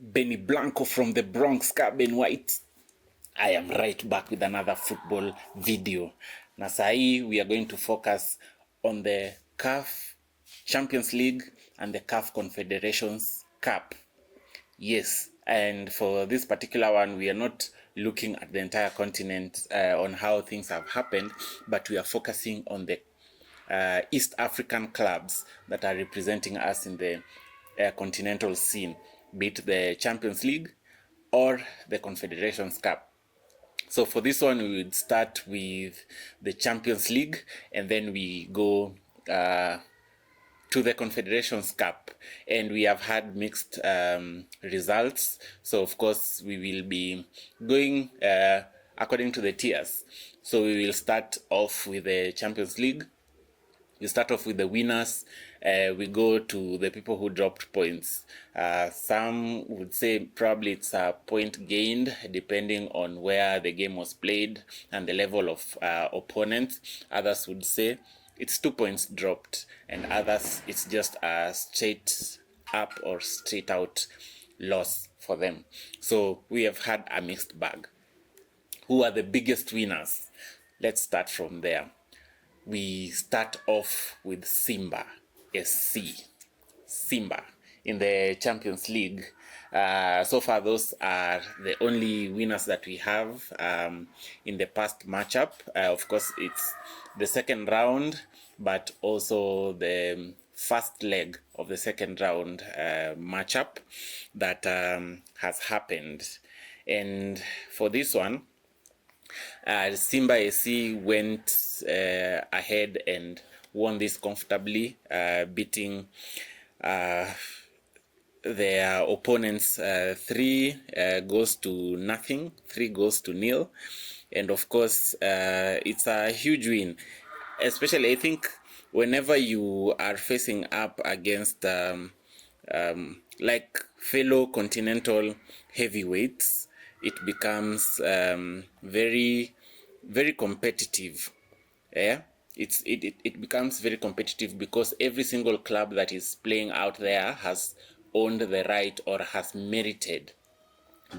Benny Blanco from the Bronx, Carbon White. I am right back with another football video. Na sahi we are going to focus on the CAF Champions League and the CAF Confederations Cup. Yes, and for this particular one, we are not looking at the entire continent on how things have happened, but we are focusing on the East African clubs that are representing us in the continental scene, be it the Champions League or the Confederations Cup. So for this one, we would start with the Champions League, and then we go to the Confederations Cup, and we have had mixed results. So of course we will be going according to the tiers. So we will start off with the Champions League. We start off with the winners. We go to the people who dropped points. Some would say probably it's a point gained depending on where the game was played and the level of opponents. Others would say it's 2 points dropped, and others it's just a straight up or straight out loss for them. So we have had a mixed bag. Who are the biggest winners? Let's start from there. We start off with Simba SC. Simba in the Champions League. So far, those are the only winners that we have in the past matchup. Of course, it's the second round, but also the first leg of the second round matchup that has happened. And for this one, Simba SC went ahead and won this comfortably, beating their opponents 3 goals to nothing, 3 goals to nil. And of course, it's a huge win, especially I think whenever you are facing up against like fellow continental heavyweights, it becomes very, very competitive. Yeah, it becomes very competitive because every single club that is playing out there has owned the right or has merited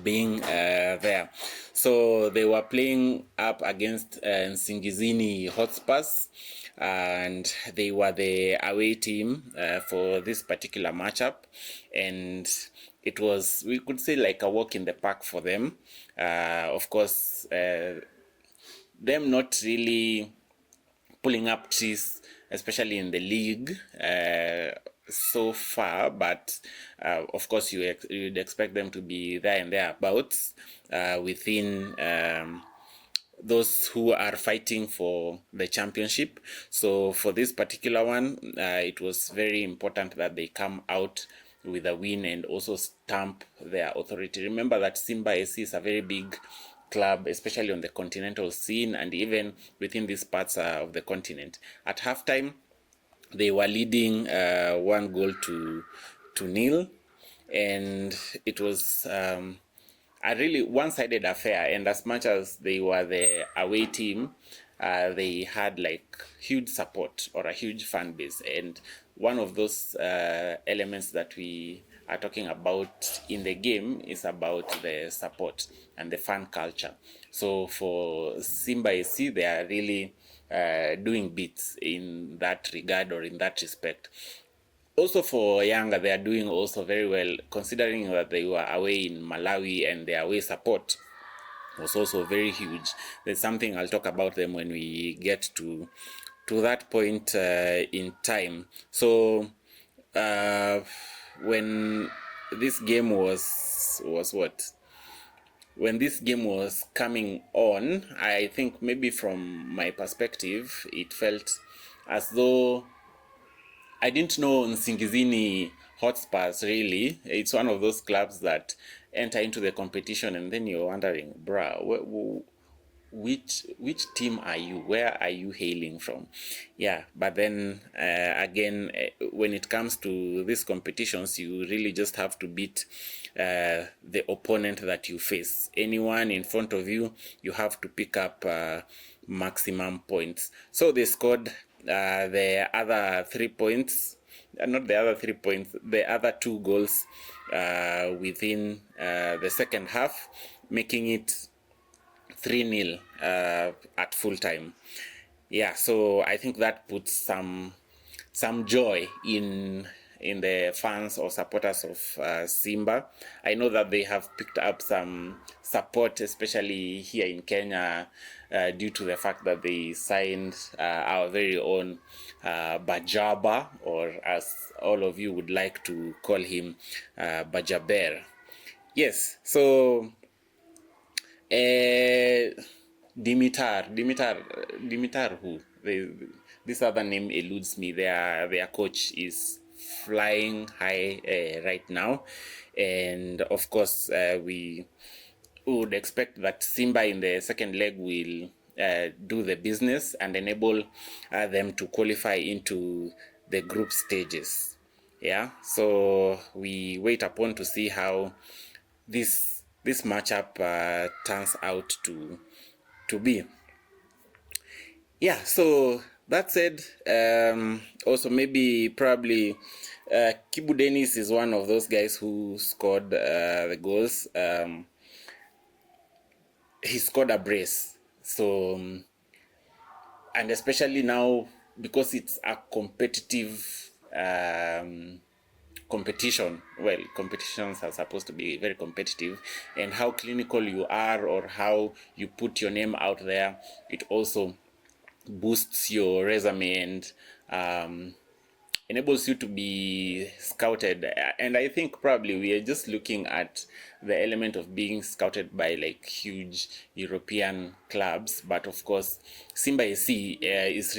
being there. So they were playing up against Nsingizini Hotspurs, and they were the away team for this particular matchup, and it was, we could say, like a walk in the park for them. Of course, them not really pulling up trees, especially in the league so far, but of course you'd expect them to be there and thereabouts within those who are fighting for the championship. So for this particular one, it was very important that they come out with a win and also stamp their authority. Remember that Simba SC is a very big club, especially on the continental scene and even within these parts of the continent. At halftime, they were leading 1 goal to nil, and it was a really one-sided affair. And as much as they were the away team, they had like huge support or a huge fan base, and one of those elements that we are talking about in the game is about the support and the fan culture. So for Simba SC, they are really doing bits in that regard or in that respect. Also for Yanga, they are doing also very well, considering that they were away in Malawi and their away support was also very huge. There's something I'll talk about them when we get to that point in time. So when this game was what? When this game was coming on, I think maybe from my perspective, it felt as though I didn't know Nsingizini Hotspurs really. It's one of those clubs that enter into the competition and then you're wondering, which team are you? Where are you hailing from? Yeah, but then again, when it comes to these competitions, you really just have to beat the opponent that you face. Anyone in front of you, you have to pick up maximum points. So they scored the other 3 points not the other 3 points, the other 2 goals within the second half, making it 3-0 at full time. Yeah, so I think that puts some joy in the fans or supporters of Simba. I know that they have picked up some support, especially here in Kenya, due to the fact that they signed our very own Bajaba, or as all of you would like to call him, Bajaber. Yes, so Dimitar who? This other name eludes me. Their coach is flying high right now. And of course, we would expect that Simba in the second leg will do the business and enable them to qualify into the group stages. Yeah, so we wait upon to see how this matchup turns out to be. Yeah, so that said, also maybe probably Kibu Dennis is one of those guys who scored the goals. He scored a brace. So, and especially now, because it's a competitive competition, well, competitions are supposed to be very competitive, and how clinical you are or how you put your name out there, it also boosts your resume and enables you to be scouted. And I think probably we are just looking at the element of being scouted by like huge European clubs, but of course Simba SC is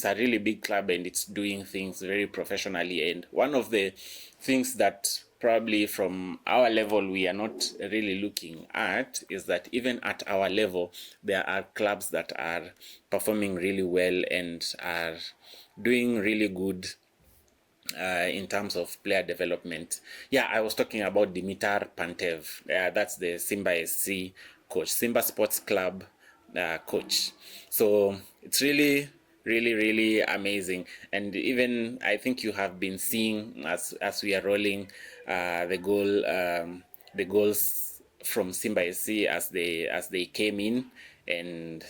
a really big club, and it's doing things very professionally. And one of the things that probably from our level we are not really looking at is that even at our level there are clubs that are performing really well and are doing really good in terms of player development. Yeah, I was talking about Dimitar Pantev. That's the Simba SC coach, Simba Sports Club coach. So it's really, really, really amazing. And even I think you have been seeing as we are rolling the goals from Simba SC as they came in, and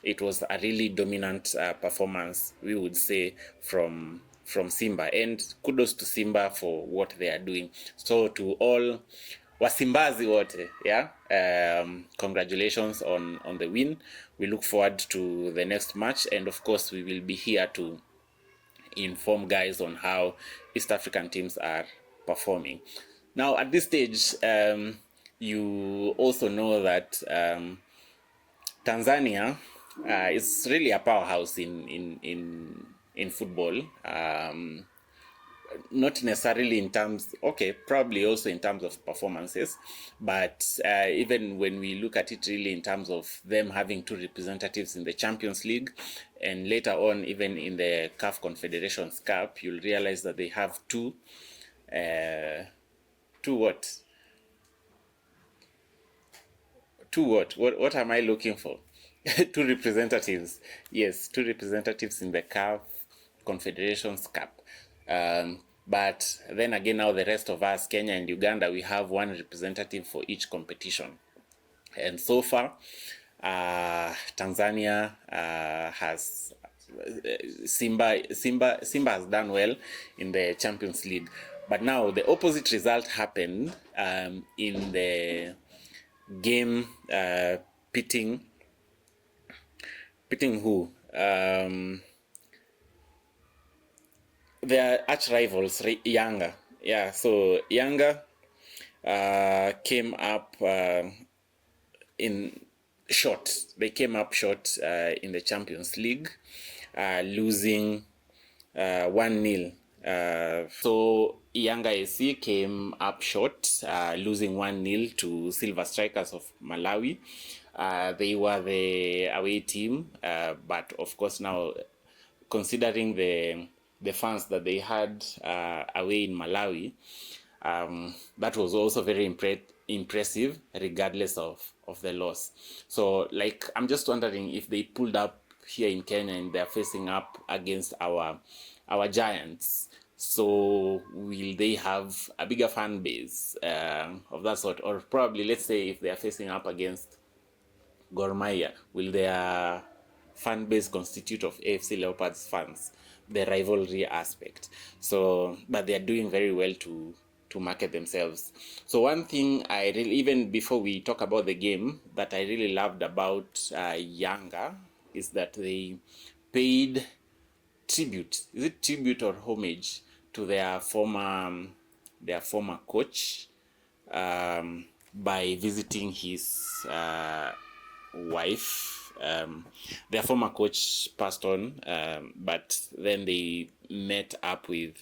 it was a really dominant performance, we would say, from Simba. And kudos to Simba for what they are doing. So to all Wasimbazi wote, yeah, congratulations on the win. We look forward to the next match, and of course we will be here to inform guys on how East African teams are performing. Now at this stage, you also know that Tanzania is really a powerhouse in football. Not necessarily in terms, okay, probably also in terms of performances, but even when we look at it really in terms of them having 2 representatives in the Champions League, and later on even in the CAF Confederations Cup, you'll realize that they have two what am I looking for? 2 representatives. Yes, 2 representatives in the CAF Confederations Cup. But then again, now the rest of us, Kenya and Uganda, we have 1 representative for each competition. And so far, Tanzania has Simba has done well in the Champions League. But now the opposite result happened in the game pitting who? Their arch rivals, Yanga. Yeah, so Yanga came up in short. They came up short in the Champions League, losing 1-0. So Yanga SC came up short, losing 1-0 to Silver Strikers of Malawi. They were the away team, but of course now, considering the fans that they had away in Malawi, that was also very impressive, regardless of the loss. So, like, I'm just wondering if they pulled up here in Kenya and they're facing up against our giants, So will they have a bigger fan base of that sort? Or probably, let's say, if they are facing up against Gor Mahia, will their fan base constitute of AFC Leopards fans? The rivalry aspect. So, but they are doing very well to market themselves. So one thing I really, even before we talk about the game, that I really loved about Yanga is that they paid tribute. Is it tribute or homage to their former coach by visiting his wife. Their former coach passed on, but then they met up with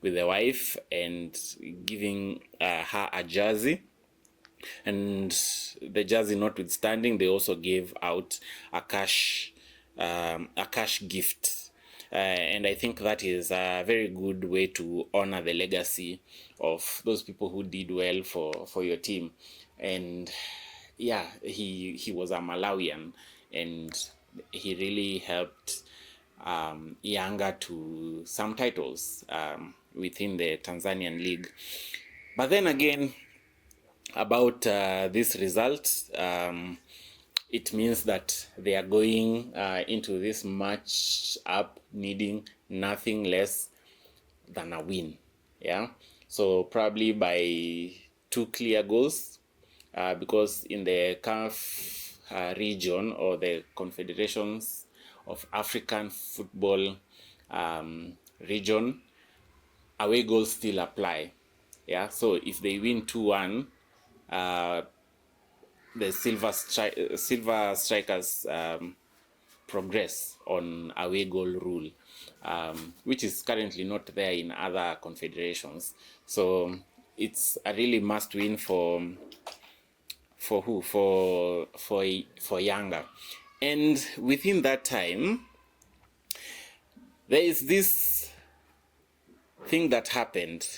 the wife and giving her a jersey. And the jersey notwithstanding, they also gave out a cash gift. And I think that is a very good way to honor the legacy of those people who did well for your team. And yeah, he was a Malawian, and he really helped Yanga to some titles within the Tanzanian league. But then again, about this result, it means that they are going into this match up needing nothing less than a win. Yeah, so probably by 2 clear goals, because in the CAF region, or the Confederations of African Football region, away goals still apply. Yeah, so if they win 2-1, the Silver Strikers progress on away goal rule, which is currently not there in other confederations. So it's a really must win for who? For Yanga. And within that time, there is this thing that happened.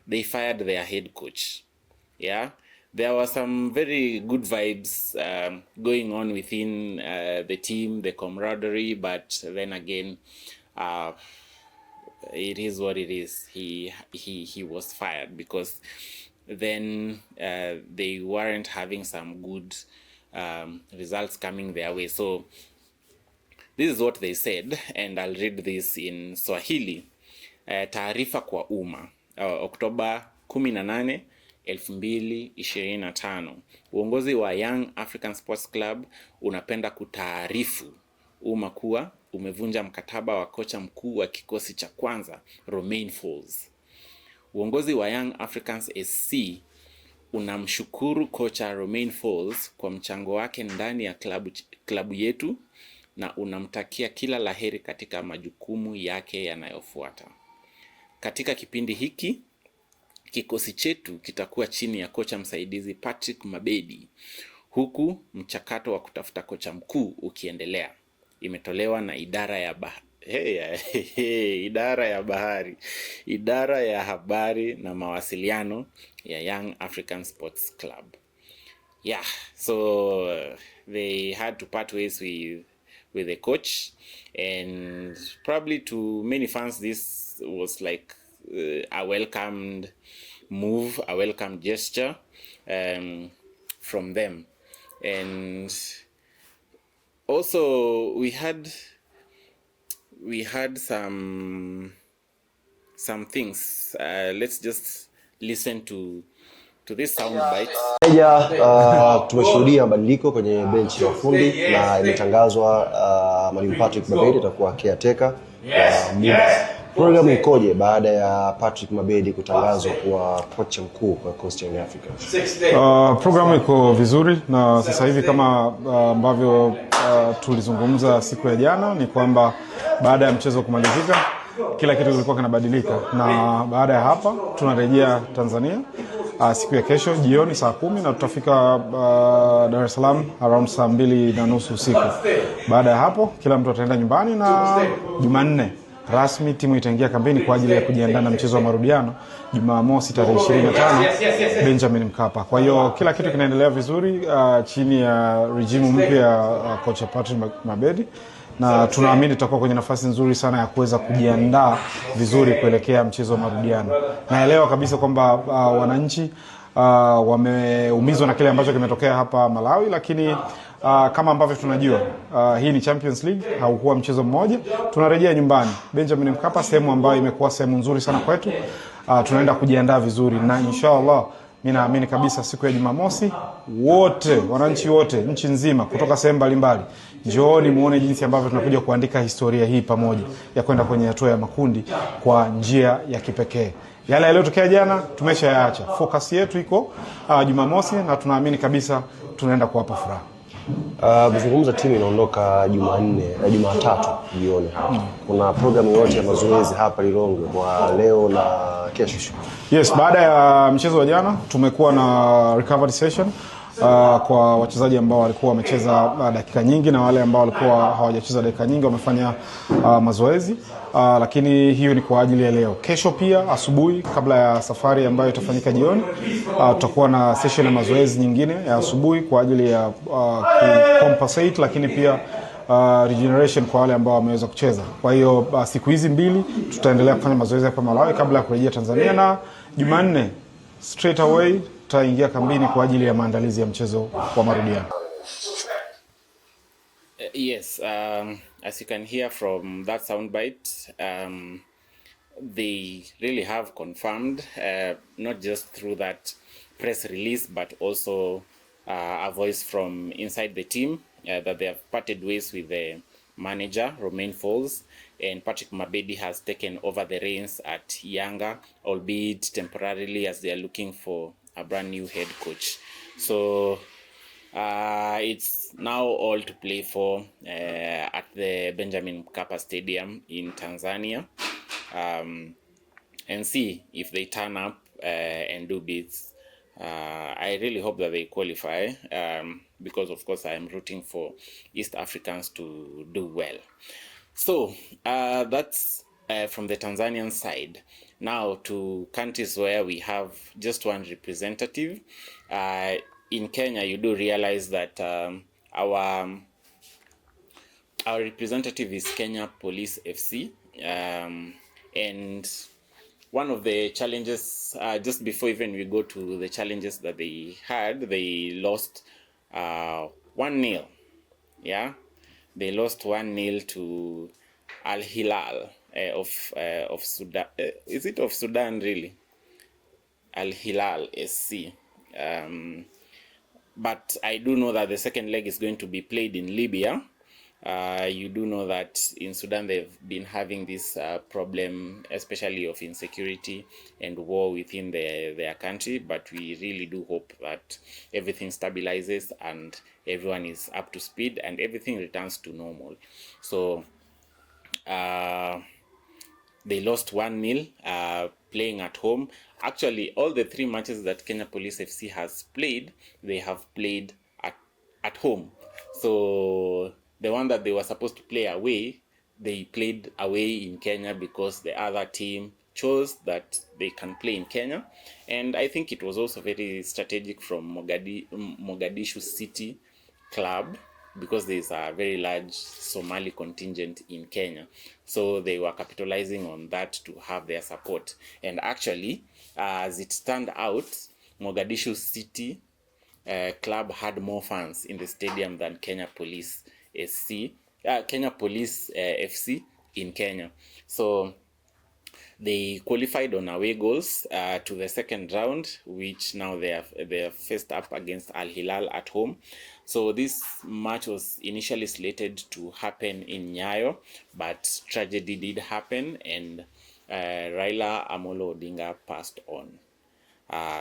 They fired their head coach. Yeah, there were some very good vibes going on within the team, the camaraderie, but then again, it is what it is. He was fired because then they weren't having some good results coming their way. So this is what they said, and I'll read this in Swahili. Taarifa kwa umma, Oktoba 18, 2025. Uongozi wa Young African Sports Club unapenda kutaarifu umma kuwa umevunja mkataba wa kocha mkuu wa kikosi cha kwanza Romain Folz. Uongozi wa Young Africans SC unamshukuru kocha Romain Folz kwa mchango wake ndani ya klabu yetu na unamtakia kila laheri katika majukumu yake yanayofuata. Katika kipindi hiki, kikosi chetu kitakuwa chini ya kocha msaidizi Patrick Mabedi, huku mchakato wa kutafuta kocha mkuu ukiendelea. Imetolewa na idara ya habari na mawasiliano ya Young African Sports Club. Yeah, so they had to part ways with the coach, and probably to many fans this was like a welcomed move, a welcome gesture from them. And also we had some things. Let's just listen to this sound bite. Tumeshuhudia mabadiliko kwenye benchi ya ufundi na imetangazwa mwalimu Patrick Mabedi atakuwa caretaker kwa muda. Program ikoje baada ya Patrick Mabedi kutangazwa kuwa kocha mkuu kwa Coast Young Africans? Program iko vizuri, na sasa hivi kama ambavyo tulizungumza siku ya jana ni kwamba baada ya mchezo kumalizika kila kitu kilikuwa kinabadilika, na baada ya hapa tunarejea Tanzania siku ya kesho jioni saa 10, na tutafika Dar es Salaam around saa 2:30 usiku. Baada ya hapo kila mtu ataenda nyumbani, na Jumanne rasmi timu itaingia kampeni kwa ajili ya kujiandaa na mchezo wa marudiano Jumamosi tarehe 25 Benjamin Mkapa. Kwa hiyo kila kitu kinaendelea vizuri chini ya regime mpya ya coach Patrick Mabedi, na tunaamini tutakuwa kwenye nafasi nzuri sana ya kuweza kujiandaa vizuri kuelekea mchezo wa marudiano. Naelewa kabisa kwamba wananchi wameumizwa na kile ambacho kimetokea hapa Malawi, lakini kama ambavyo tunajua hii ni Champions League, haukuwa mchezo mmoja. Tunarejea nyumbani Benjamin Mkapa, sehemu ambayo imekuwa sehemu nzuri sana kwetu. Tunaenda kujiandaa vizuri na inshallah mimi naamini kabisa siku ya Jumamosi wote, wananchi wote nchi nzima kutoka sehemu mbalimbali, njooni muone jinsi ambavyo tunakuja kuandika historia hii pamoja ya kwenda kwenye hatua ya makundi kwa njia ya kipekee. Yale yaliyotokea jana tumeshayaacha. Focus yetu iko Jumamosi na tunaamini kabisa tunaenda kuwapa furaha. Kuzungumza timu inaondoka Jumatatu jioni hapa. Kuna programu yote ya mazoezi hapa Lilongwe kwa leo na kesho? Yes, baada ya mchezo wa jana tumekuwa na recovery session kwa wachezaji ambao walikuwa wamecheza dakika nyingi na wale ambao walikuwa hawajacheza dakika nyingi wamefanya mazoezi, lakini hiyo ni kwa ajili ya leo. Kesho pia asubuhi kabla ya safari ambayo itafanyika jioni, tutakuwa na session ya mazoezi nyingine ya asubuhi kwa ajili ya compensate, lakini pia regeneration kwa wale ambao wameweza kucheza. Kwa hiyo siku hizi mbili tutaendelea kufanya mazoezi hapa Malawi kabla ya kurejea Tanzania, na Jumanne straight away tutaingia kambini kwa ajili ya maandalizi ya mchezo wa marudiano. Yes, as you can hear from that soundbite, they really have confirmed, not just through that press release, but also a voice from inside the team, that they have parted ways with the manager, Romain Folz, and Patrick Mabedi has taken over the reins at Yanga, albeit temporarily, as they are looking for a brand new head coach. So it's now all to play for at the Benjamin Mkapa Stadium in Tanzania, and see if they turn up and do bits. I really hope that they qualify, because of course I am rooting for East Africans to do well. So that's from the Tanzanian side. Now to countries where we have just one representative. In Kenya, you do realize that our representative is Kenya Police FC, and one of the challenges, just before even we go to the challenges that they had, they lost 1-0. Yeah, they lost 1-0 to Al Hilal of Sudan. Is it of Sudan really? Al Hilal SC. But I do know that the second leg is going to be played in Libya. You do know that in Sudan they've been having this problem, especially of insecurity and war within their country, but we really do hope that everything stabilizes and everyone is up to speed and everything returns to normal. So they lost 1-0 playing at home. Actually, all the 3 matches that Kenya Police FC has played, they have played at home. So the one that they were supposed to play away, they played away in Kenya because the other team chose that they can play in Kenya. And I think it was also very strategic from Mogadishu City Club, because there's a very large Somali contingent in Kenya. So they were capitalizing on that to have their support. And actually, as it turned out, Mogadishu City Club had more fans in the stadium than Kenya Police FC in Kenya. So they qualified on away goals to the second round, which now they are faced up against Al Hilal at home. So this match was initially slated to happen in Nyayo, but tragedy did happen, and Raila Amolo Odinga passed on.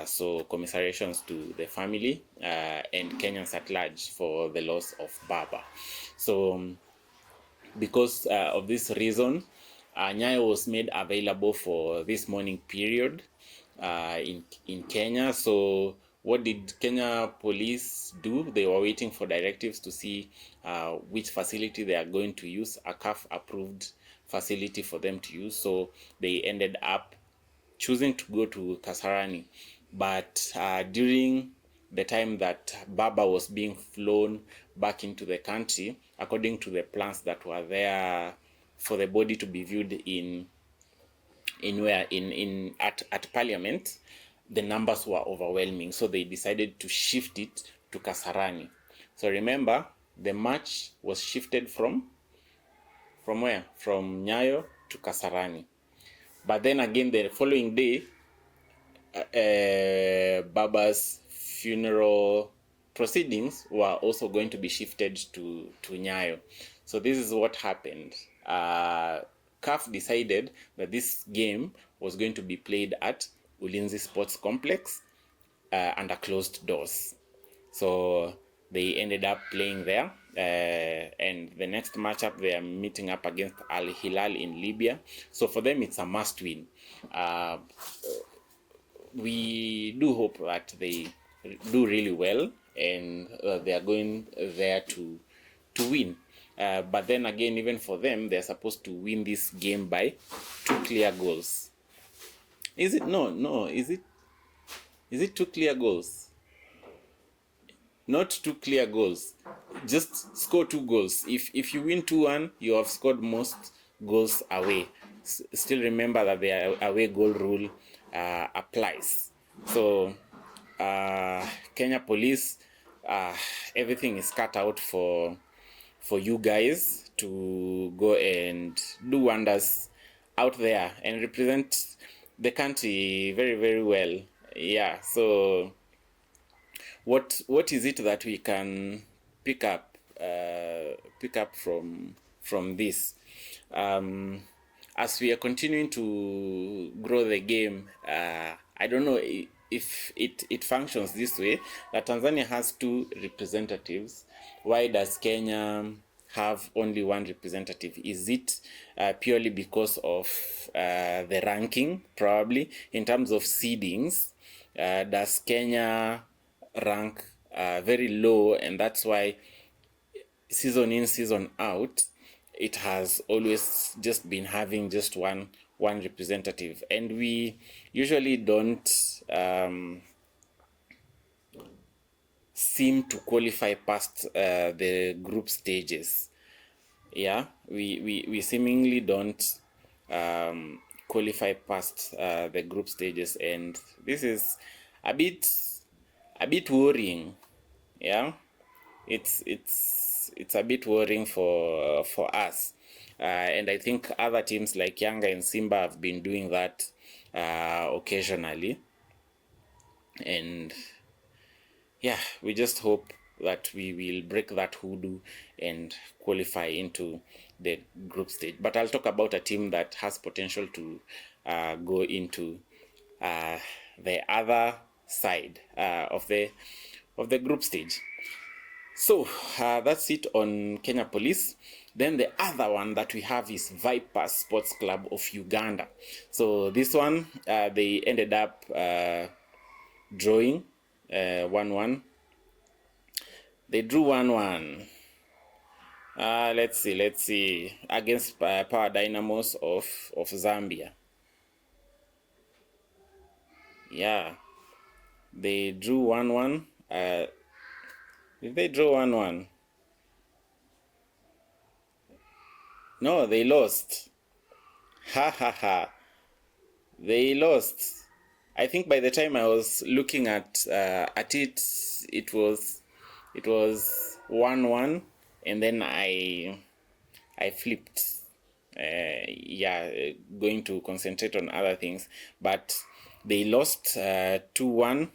So commiserations to the family and Kenyans at large for the loss of Baba. So because of this reason, Nyayo was made available for this morning period in Kenya. So what did Kenya Police do? They were waiting for directives to see which facility they are going to use, a CAF approved facility for them to use. So they ended up choosing to go to Kasarani. But during the time that Baba was being flown back into the country, according to the plans that were there for the body to be viewed at Parliament, the numbers were overwhelming, so they decided to shift it to Kasarani. So remember, the march was shifted from where? From Nyayo to Kasarani. But then again, the following day, Baba's funeral proceedings were also going to be shifted to Nyayo. So this is what happened. CAF decided that this game was going to be played at Ulinzi Sports Complex under closed doors. So they ended up playing there, and the next matchup they are meeting up against Al Hilal in Libya. So for them it's a must win. We do hope that they do really well, and they are going there to win. But then again, even for them, they're supposed to win this game by 2 clear goals. Is it? No. Is it 2 clear goals? Not 2 clear goals. Just score 2 goals. If you win 2-1, you have scored most goals away. Still remember that the away goal rule applies. So Kenya Police, everything is cut out for you guys to go and do wonders out there and represent the country very, very well. Yeah, so what is it that we can pick up from this? As we are continuing to grow the game, I don't know if it functions this way, that Tanzania has 2 representatives. Why does Kenya have only 1 representative? Is it purely because of the ranking? Probably in terms of seedings, does Kenya rank very low, and that's why season in, season out, it has always just been having just one representative, and we usually don't seem to qualify past the group stages. Yeah, we seemingly don't qualify past the group stages, and this is a bit worrying. Yeah, it's a bit worrying for us, and I think other teams like Yanga and Simba have been doing that occasionally, and yeah, we just hope that we will break that hoodoo and qualify into the group stage. But I'll talk about a team that has potential to go into the other side of the group stage. So that's it on Kenya Police. Then the other one that we have is Vipers Sports Club of Uganda. So this one, they ended up drawing 1-1. They drew 1-1. Let's see, against Power Dynamos of Zambia. Yeah, they drew 1-1. Did they draw 1-1? No, they lost. Ha. They lost. I think by the time I was looking at it, it was 1-1, and then I flipped. Going to concentrate on other things, but they lost 2-1.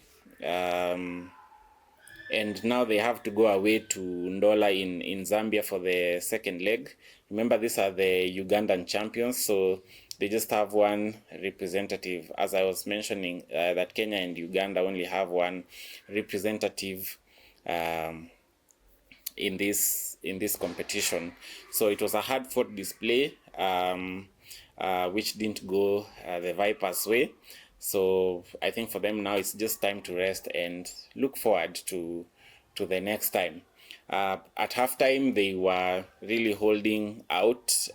And now they have to go away to Ndola in Zambia for the second leg. Remember, these are the Ugandan champions, so they just have 1 representative. As I was mentioning, that Kenya and Uganda only have 1 representative in this competition. So it was a hard-fought display, which didn't go the Vipers' way. So I think for them now it's just time to rest and look forward to the next time. At halftime they were really holding out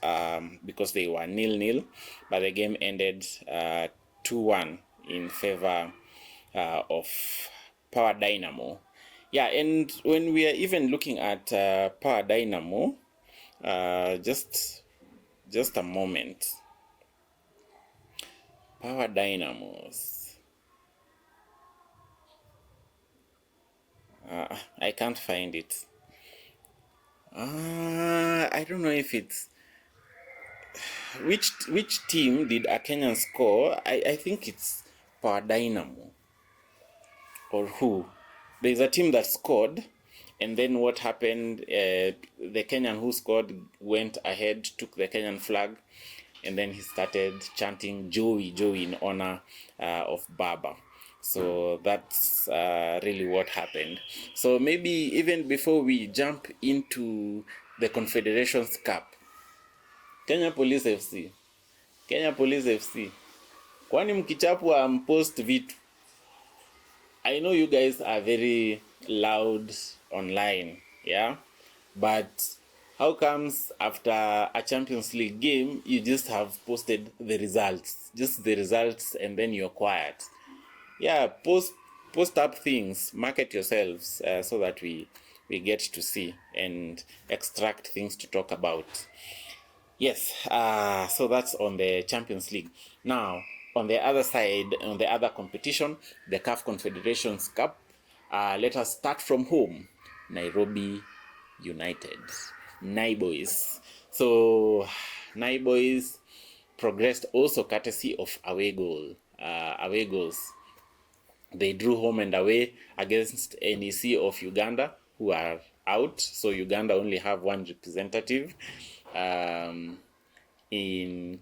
because they were 0-0, but the game ended 2-1 in favor of Power Dynamo. Yeah, and when we are even looking at Power Dynamo, just a moment. Power Dynamos. I can't find it. I don't know if it's which team did a Kenyan score. I think it's Power Dynamo or who. There's a team that scored, and then what happened? The Kenyan who scored went ahead, took the Kenyan flag, and then he started chanting Joey in honor of Baba. So that's really what happened. So maybe even before we jump into the Confederations Cup, Kenya Police FC, kwani mkichapwa mpost vitu? I know you guys are very loud online, yeah, but how comes after a Champions League game you just have posted the results, and then you're quiet? Yeah, post up things, market yourselves, so that we get to see and extract things to talk about. Yes, so that's on the Champions League. Now, on the other side, on the other competition, the CAF Confederations Cup, let us start from home. Nairobi United, Boys. So, Boys progressed also courtesy of away goals. They drew home and away against NEC of Uganda, who are out. So Uganda only have one representative in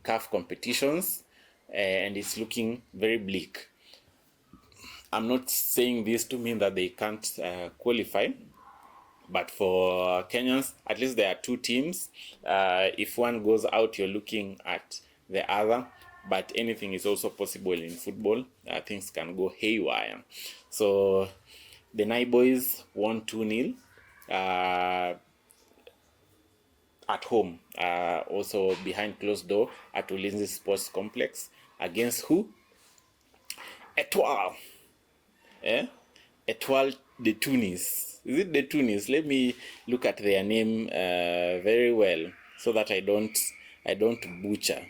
CAF competitions, and it's looking very bleak. I'm not saying this to mean that they can't qualify, but for Kenyans, at least there are two teams. If one goes out, you're looking at the other, but anything is also possible in football. Things can go haywire. So the Boys won 2-0 at home, also behind closed door at Ulinzi Sports Complex, against who? Etoile. Etoile de Tunis. Is it de Tunis? Let me look at their name very well so that I don't butcher.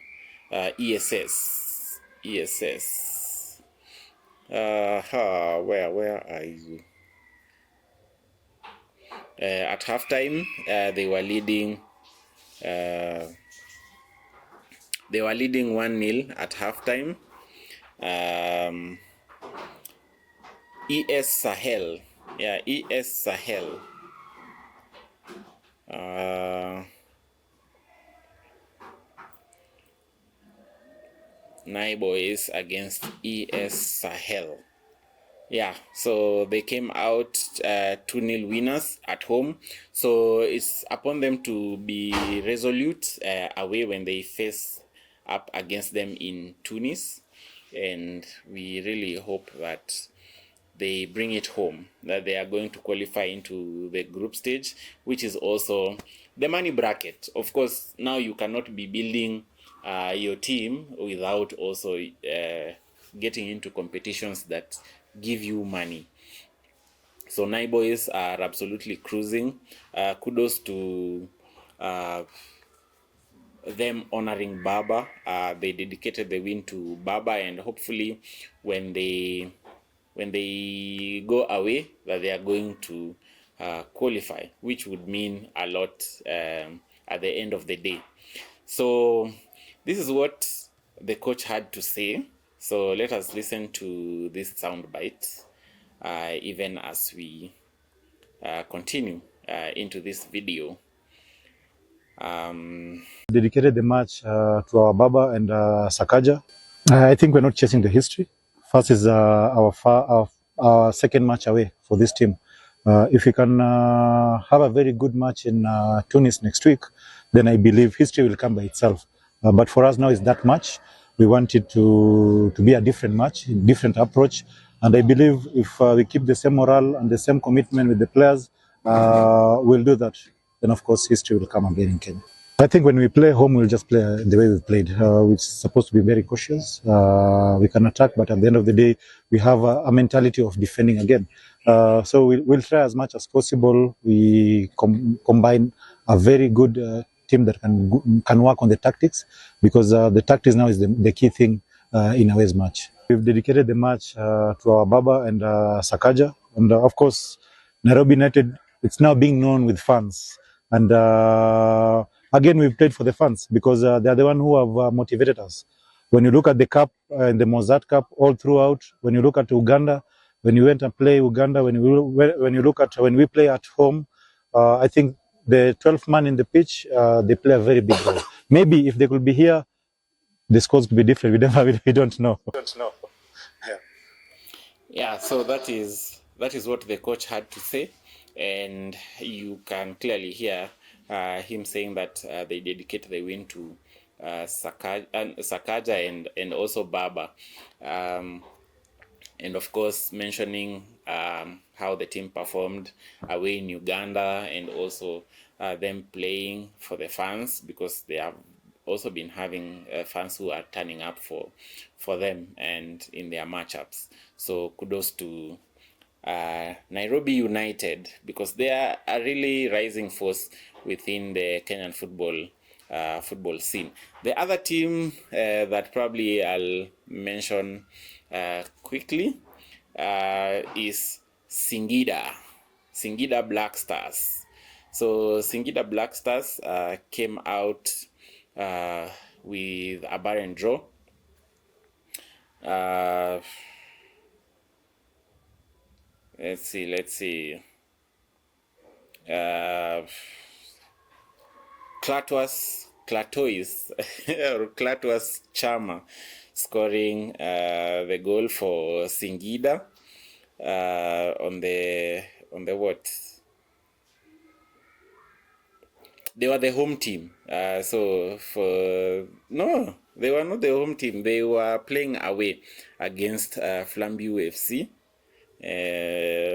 ESS. Where are you? At halftime, they were leading 1-0 at halftime. ES Sahel. Yeah, ES Sahel. Boys against ES Sahel. Yeah, so they came out 2-0 winners at home. So it's upon them to be resolute away when they face up against them in Tunis. And we really hope that they bring it home, that they are going to qualify into the group stage, which is also the money bracket. Of course, now you cannot be building your team without also getting into competitions that give you money. So Boys are absolutely cruising. Kudos to them honoring Baba. They dedicated the win to Baba, and hopefully when they go away, that they are going to qualify, which would mean a lot at the end of the day. So this is what the coach had to say. So let us listen to this sound bite even as we continue into this video. Dedicated the match to our Baba and Sakaja. I think we're not chasing the history. First is our second match away for this team. If we can have a very good match in Tunis next week, then I believe history will come by itself. But for us now is that match. We want it to be a different match, different approach. And I believe if we keep the same morale and the same commitment with the players, we'll do that. Then of course history will come again in Kenya. I think when we play home, we'll just play the way we played. We're supposed to be very cautious. We can attack, but at the end of the day, we have a mentality of defending again. So we'll try as much as possible. We combine a very good team that can work on the tactics, because the tactics now is the key thing in Away's match. We've dedicated the match to our Baba and Sakaja, and of course, Nairobi United. It's now being known with fans, and again, we've played for the fans because they are the one who have motivated us. When you look at the cup and the Mozart Cup all throughout, when you look at Uganda, when you went and play Uganda, when you look at when we play at home, I think the 12th man in the pitch, they play a very big role. Maybe if they could be here, the scores could be different. We don't know. Yeah, so that is what the coach had to say, and you can clearly hear him saying that they dedicate the win to Sakaja and also Baba, and of course mentioning how the team performed away in Uganda, and also them playing for the fans, because they have also been having fans who are turning up for them and in their matchups. So kudos to Nairobi United, because they are a really rising force within the Kenyan football scene. The other team that probably I'll mention quickly is Singida Black Stars. So Singida Black Stars came out with a barren draw. Let's see. Klatois or Klatois Chama scoring the goal for Singida on the what? They were the home team. No, they were not the home team. They were playing away against Flambeau FC.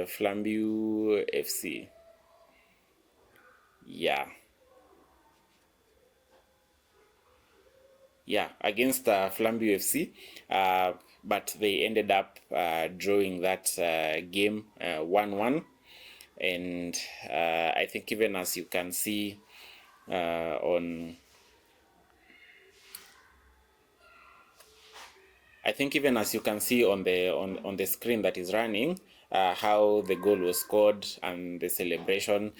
Flambeau FC. Yeah, against Flambeau FC, but they ended up drawing that game 1-1, and I think even as you can see on the screen that is running, how the goal was scored and the celebration,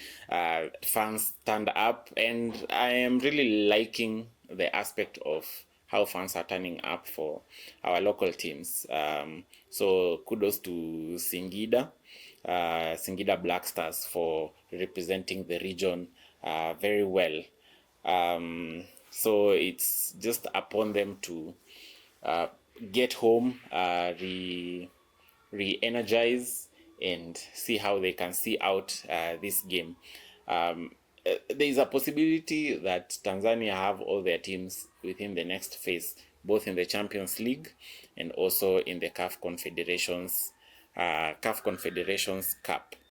fans stand up, and I am really liking the aspect of how fans are turning up for our local teams. So kudos to Singida Black Stars for representing the region very well. So it's just upon them to get home, re-energize, and see how they can see out this game. There is a possibility that Tanzania have all their teams within the next phase, both in the Champions League and also in the CAF Confederations Cup.